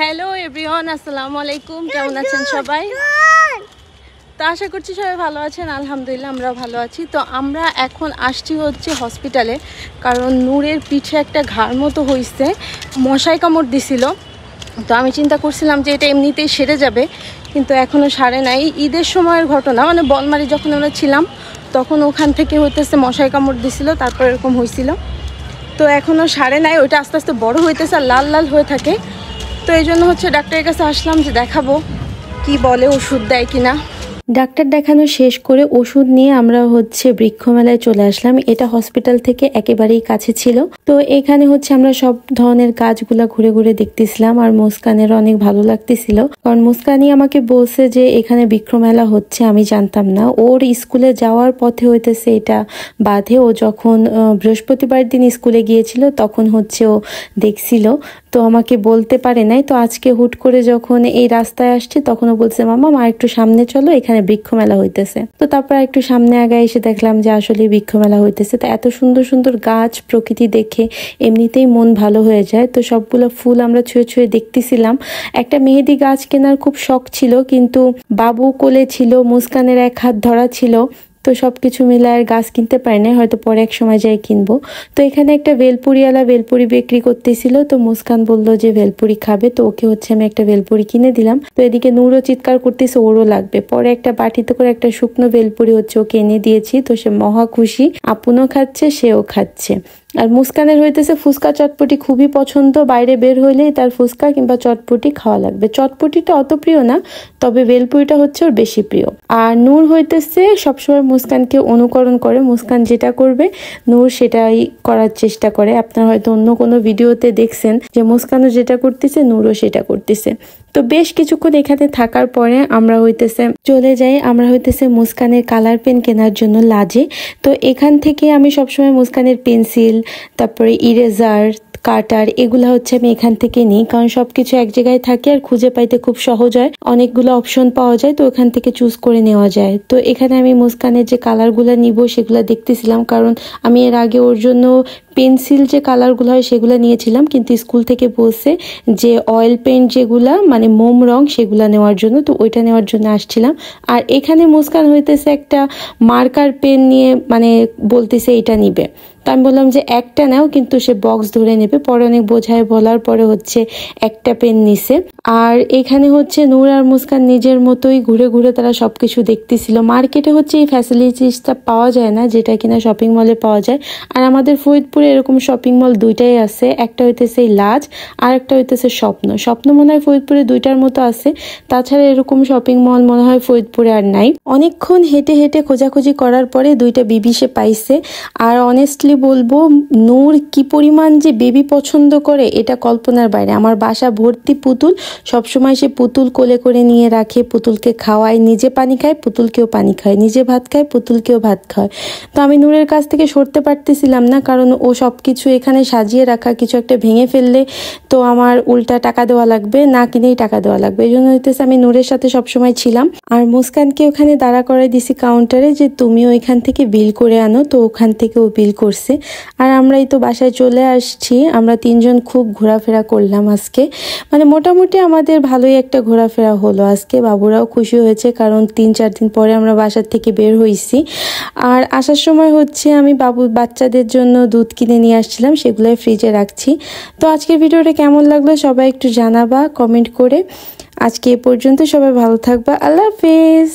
Hello everyone, আসসালামু আলাইকুম। কেমন আছেন সবাই? তো আশা করছি সবাই ভালো আছেন। আলহামদুলিল্লাহ আমরাও ভালো আছি। তো আমরা এখন আসছি হচ্ছে হসপিটালে, কারণ নূরের পিঠে একটা ঘাড় মতো হয়েছে, মশাই কামড় দিছিল। তো আমি চিন্তা করছিলাম যে এটা এমনিতেই সেরে যাবে, কিন্তু এখনও সারে নাই। ঈদের সময়ের ঘটনা, মানে বলমারি যখন আমরা ছিলাম তখন ওখান থেকে হইতেছে মশাই কামড় দিছিল, তারপর এরকম হয়েছিল। তো এখনও সারে নাই, ওইটা আস্তে আস্তে বড় হইতেছে আর লাল লাল হয়ে থাকে। তো এই জন্য হচ্ছে ডাক্তারের কাছে আসলাম যে দেখাবো কি বলে, ওষুধ দেয় কিনা। ডাক্তার দেখানো শেষ করে ওষুধ নিয়ে আমরা হচ্ছে বৃক্ষ মেলায় চলে আসলাম। এটা হসপিটাল থেকে একেবারেই কাছে ছিল। তো এখানে হচ্ছে আমরা সব ধরনের গাছগুলা ঘুরে ঘুরে দেখতেছিলাম, আর মুস্কানের অনেক ভালো লাগতেছিল, কারণ মুস্কানই আমাকে বলছে যে এখানে বৃক্ষ মেলা হচ্ছে, আমি জানতাম না। ওর স্কুলে যাওয়ার পথে হইতেছে এটা বাধে। ও যখন বৃহস্পতিবার দিন স্কুলে গিয়েছিল তখন হচ্ছে ও দেখছিল, তো আমাকে বলতে পারে নাই। তো আজকে হুট করে যখন এই রাস্তায় আসছে তখন ও বলছে, মামা মা একটু সামনে চলো, এখানে বৃক্ষ মেলা হইতেছে। তো তারপর একটু সামনে আগায় এসে দেখলাম যে আসলে বৃক্ষ মেলা হইতেছে। তো এত সুন্দর সুন্দর গাছ, প্রকৃতি দেখে এমনিতেই মন ভালো হয়ে যায়। তো সবগুলো ফুল আমরা ছুঁয়ে ছুঁয়ে দেখতেছিলাম। একটা মেহেদি গাছ কেনার খুব শখ ছিল, কিন্তু বাবু কোলে ছিল, মুস্কানের এক হাত ধরা ছিল, তো সবকিছু মিলে আর গাছ কিনতে পারি না, হয়তো পরে এক সময় যাই কিনবো। তো এখানে একটা ভেলপুরিওয়ালা ভেলপুরি বিক্রি করতেছিল। তো মুস্কান বললো যে ভেলপুরি খাবে, তো ওকে হচ্ছে আমি একটা ভেলপুরি কিনে দিলাম। তো এদিকে নূরও চিৎকার করতেছে ওরও লাগবে। পরে একটা বাটিতে করে একটা শুকনো ভেলপুরি হচ্ছে ওকে এনে দিয়েছি। তো সে মহা খুশি, আপুনও খাচ্ছে, সেও খাচ্ছে। আর মুস্কানের হইতেছে ফুচকা চটপটি খুবই পছন্দ। বাইরে বের হইলেই তার ফুচকা কিংবা চটপটি খাওয়া লাগবে। চটপটিটা অত প্রিয় না, তবে ভেলপুরিটা হচ্ছে ওর বেশি প্রিয়। আর নূর হইতেছে সবসময় মুস্কানকে অনুকরণ করে। মুস্কান যেটা করবে নূর সেটাই করার চেষ্টা করে। আপনারা হয়তো অন্য কোনো ভিডিওতে দেখছেন যে মুস্কানও যেটা করতেছে নূরও সেটা করতেছে। তো বেশ কিছুক্ষণ এখানে থাকার পরে আমরা হইতেছে চলে যাই। আমরা হইতেছে মুস্কানের কালার পেন কেনার জন্য লাজে। তো এখান থেকে আমি সবসময় মুস্কানের পেন্সিল, তারপরে ইরেজার, কাটার, এগুলা হচ্ছে আমি এখান থেকে নিই, কারণ সবকিছু এক জায়গায় থাকে আর খুঁজে পাইতে খুব সহজ হয়। অনেকগুলো অপশন পাওয়া যায়, তো ওখান থেকে চুজ করে নেওয়া যায়। তো এখানে আমি মুস্কানের যে কালারগুলো নিব সেগুলো দেখতেছিলাম, কারণ আমি এর আগে ওর জন্য পেন্সিল যে কালারগুলো হয় সেগুলো নিয়েছিলাম, কিন্তু স্কুল থেকে বলছে যে অয়েল পেন্ট যেগুলা মানে মোম রং সেগুলা নেওয়ার জন্য, তো ওইটা নেওয়ার জন্য আসছিলাম। আর এখানে মুস্কান হইতেছে একটা মার্কার পেন নিয়ে মানে বলতেছে এটা নিবে। তো আমি বললাম যে একটা নাও, কিন্তু সে বক্স ধরে নেবে। পরে অনেক বোঝায় বলার পরে হচ্ছে একটা পেন নিছে। আর এখানে হচ্ছে নূর আর মুস্কান নিজের মতোই ঘুরে ঘুরে তারা সবকিছু দেখতেছিল। মার্কেটে হচ্ছে এই ফ্যাসিলিটিসটা পাওয়া যায় না, যেটা কিনা শপিং মলে পাওয়া যায়। আর আমাদের ফরিদপুরে এরকম শপিং মল দুইটাই আছে, একটা হইতেছে লাজ আর একটা হইতেছে স্বপ্ন। স্বপ্ন মনে হয় ফরিদপুরে দুইটার মতো আছে, তাছাড়া এরকম শপিং মল মনে হয় ফরিদপুরে আর নাই। অনেকক্ষণ হেঁটে হেঁটে খোঁজাখুঁজি করার পরে দুইটা বেবি সে পাইছে। আর অনেস্টলি বলবো নূর কি পরিমাণ যে বেবি পছন্দ করে এটা কল্পনার বাইরে। আমার বাসা ভর্তি পুতুল, সবসময় সে পুতুল কোলে করে নিয়ে রাখে, পুতুলকে খাওয়ায়, নিজে পানি খায়, পুতুলকেও পানি খায়, নিজে ভাত খায়, পুতুলকেও ভাত খায়। তো আমি নূরের কাছ থেকে সরতে পারতেছিলাম না, কারণ ও সবকিছু এখানে সাজিয়ে রাখা, কিছু একটা ভেঙে ফেললে তো আমার উল্টা টাকা দেওয়া লাগবে, না কিনেই টাকা দেওয়া লাগবে। এই জন্য হইতেছে আমি নূরের সাথে সবসময় ছিলাম। আর মুস্কানকে ওখানে দাঁড়া করাই দিছি কাউন্টারে যে তুমিও এখান থেকে বিল করে আনো। তো ওখান থেকে ও বিল করছে। আর আমরাই তো বাসায় চলে আসছি। আমরা তিনজন খুব ঘোরাফেরা করলাম আজকে, মানে মোটামুটি আমাদের ভালোই একটা ঘোরাফেরা হলো আজকে। বাবুরাও খুশি হয়েছে, কারণ 3-4 দিন পরে আমরা বাসার থেকে বের হয়েছি। আর আসার সময় হচ্ছে আমি বাচ্চাদের জন্য দুধ কিনে নিয়ে আসছিলাম, সেগুলোই ফ্রিজে রাখছি। তো আজকের ভিডিওটা কেমন লাগলো সবাই একটু জানাবা কমেন্ট করে। আজকে এ পর্যন্ত, সবাই ভালো থাকবা। আল্লাহ হাফেজ।